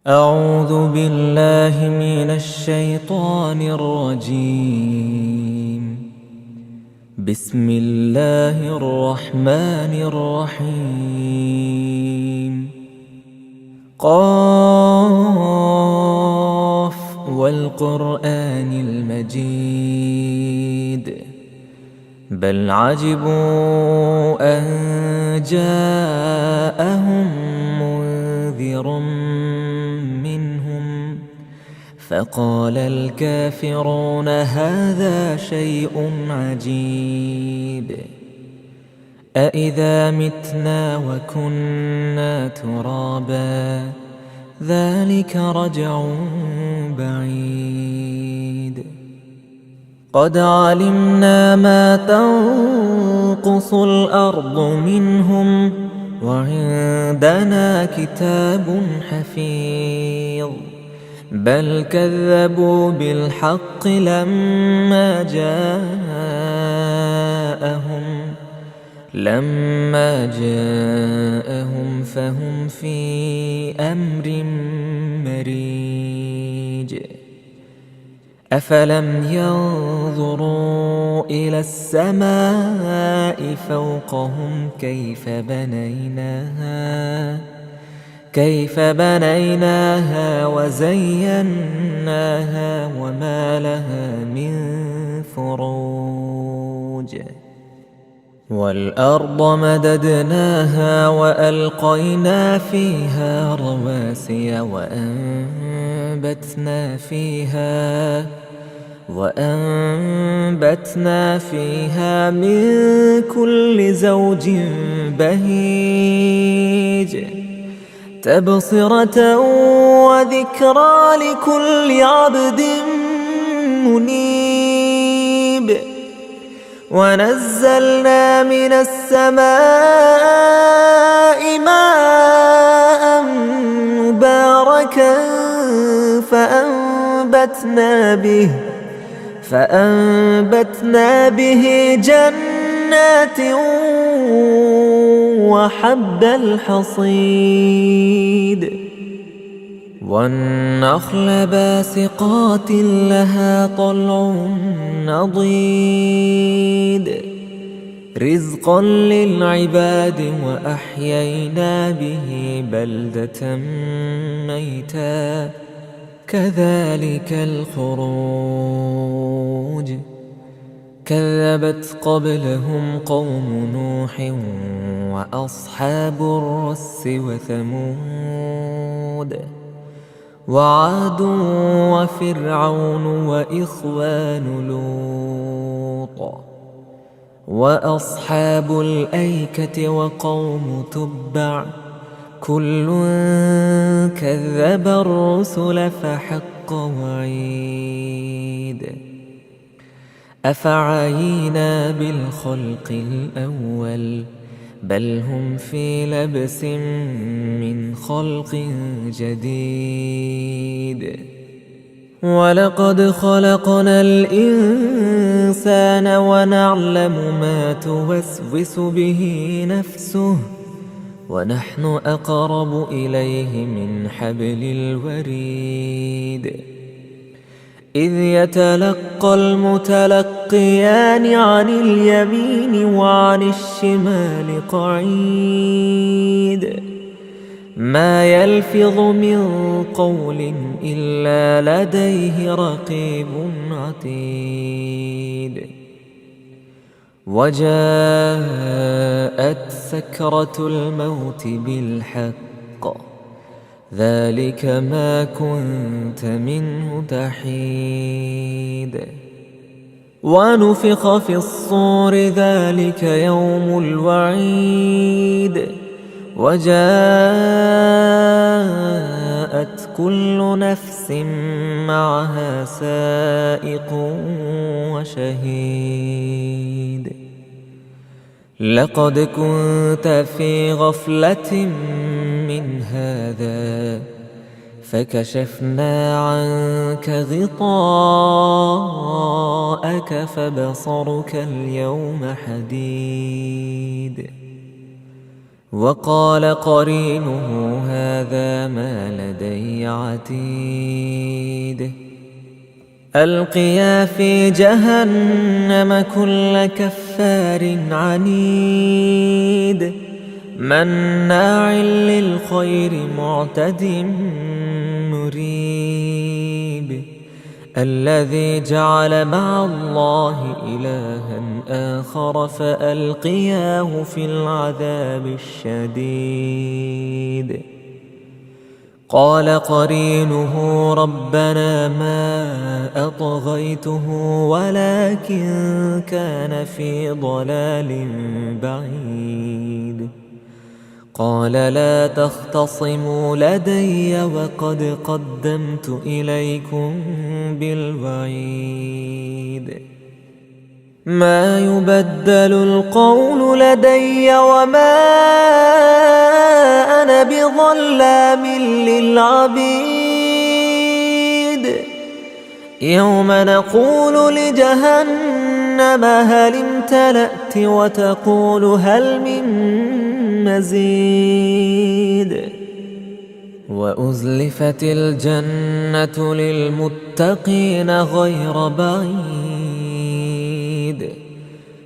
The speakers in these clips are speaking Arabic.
أعوذ بالله من الشيطان الرجيم. بسم الله الرحمن الرحيم. قاف والقرآن المجيد بل عجبوا أن جاءهم منذر منهم فقال الكافرون هذا شيء عجيب أإذا متنا وكنا ترابا ذلك رجع بعيد قد علمنا ما تنقص الأرض منهم وعندنا كتاب حفيظ بل كذبوا بالحق لما جاءهم فهم في أمر مريج أفلم ينظروا إلى السماء فوقهم كيف بنيناها وزيناها وما لها من فروج والأرض مددناها وألقينا فيها رواسي وأنبتنا فيها من كل زوج بهيج تبصرة وذكرى لكل عبد منيب ونزلنا من السماء ماء مباركا فأنبتنا به جنات وحب الحصيد والنخل باسقات لها طلع نضيد رزقا للعباد وأحيينا به بلدة ميتا كذلك الخروج كذبت قبلهم قوم نوح وأصحاب الرس وثمود وعاد وفرعون وإخوان لوط وأصحاب الأيكة وقوم تبع كل كذب الرسل فحق وعيد أفعينا بالخلق الأول بل هم في لبس من خلق جديد ولقد خلقنا الإنسان ونعلم ما توسوس به نفسه ونحن أقرب إليه من حبل الوريد إذ يتلقى المتلقيان عن اليمين وعن الشمال قعيد ما يلفظ من قول إلا لديه رقيب عتيد وجاءت سكرة الموت بالحق ذلك ما كنت منه تحيد ونفخ في الصور ذلك يوم الوعيد وجاءت كل نفس معها سائق وشهيد لقد كنت في غفلة من هذا فكشفنا عنك غطاءك فبصرك اليوم حديد وقال قرينه هذا ما لدي عتيد ألقيا في جهنم كل كفار عنيد مناع للخير معتد مريب الذي جعل مع الله إلها آخر فألقياه في العذاب الشديد قال قرينه ربنا ما أطغيته ولكن كان في ضلال بعيد قال لا تختصموا لدي وقد قدمت إليكم بالوعيد ما يبدل القول لدي وما أنا بظلام للعبيد يوم نقول لجهنم هل امتلأت وتقول هل من مزيد وأزلفت الجنة للمتقين غير بعيد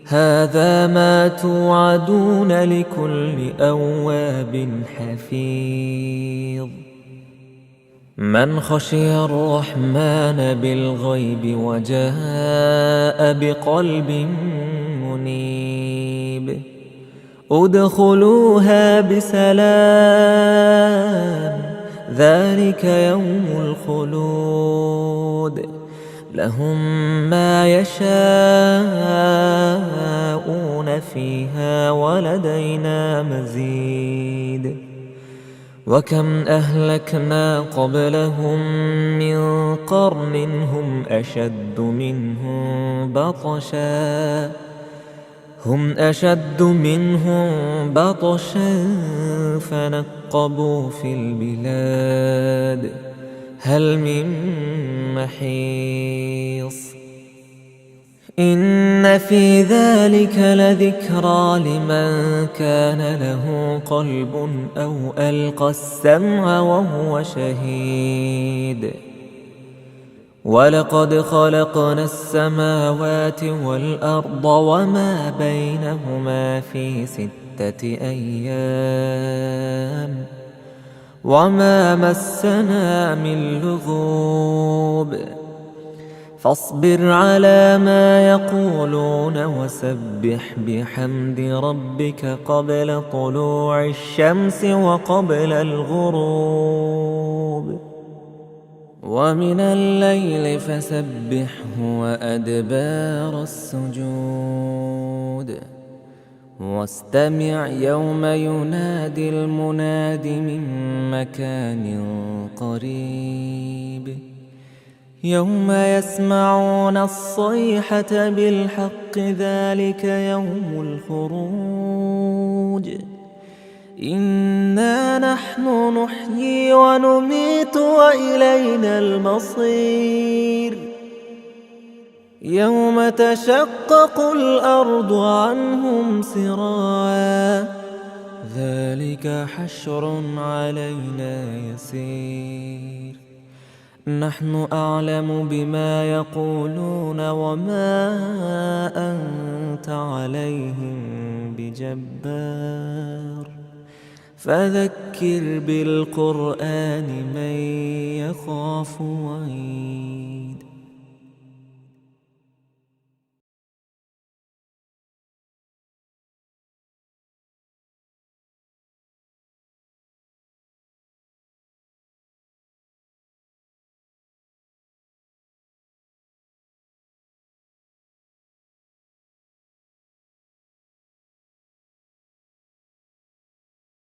هذا ما توعدون لكل أواب حفيظ من خشي الرحمن بالغيب وجاء بقلب منيب ادخلوها بسلام ذلك يوم الخلود لهم ما يشاءون فيها ولدينا مزيد وكم أهلكنا قبلهم من قرن هم أشد منهم بطشا فنقبوا في البلاد هل من محيص إن في ذلك لذكرى لمن كان له قلب أو ألقى السمع وهو شهيد ولقد خلقنا السماوات والأرض وما بينهما في 6 أيام وما مسنا من لغوب فاصبر على ما يقولون وسبح بحمد ربك قبل طلوع الشمس وقبل الغروب ومن الليل فسبحه وأدبار السجود واستمع يوم ينادي المناد من مكان قريب يوم يسمعون الصيحة بالحق ذلك يوم الخروج إنا نحن نحيي ونميت وإلينا المصير يوم تشقق الأرض عنهم سراعا ذلك حشر علينا يسير نحن أعلم بما يقولون وما أنت عليهم بجبار فذكر بالقرآن من يخاف وعيد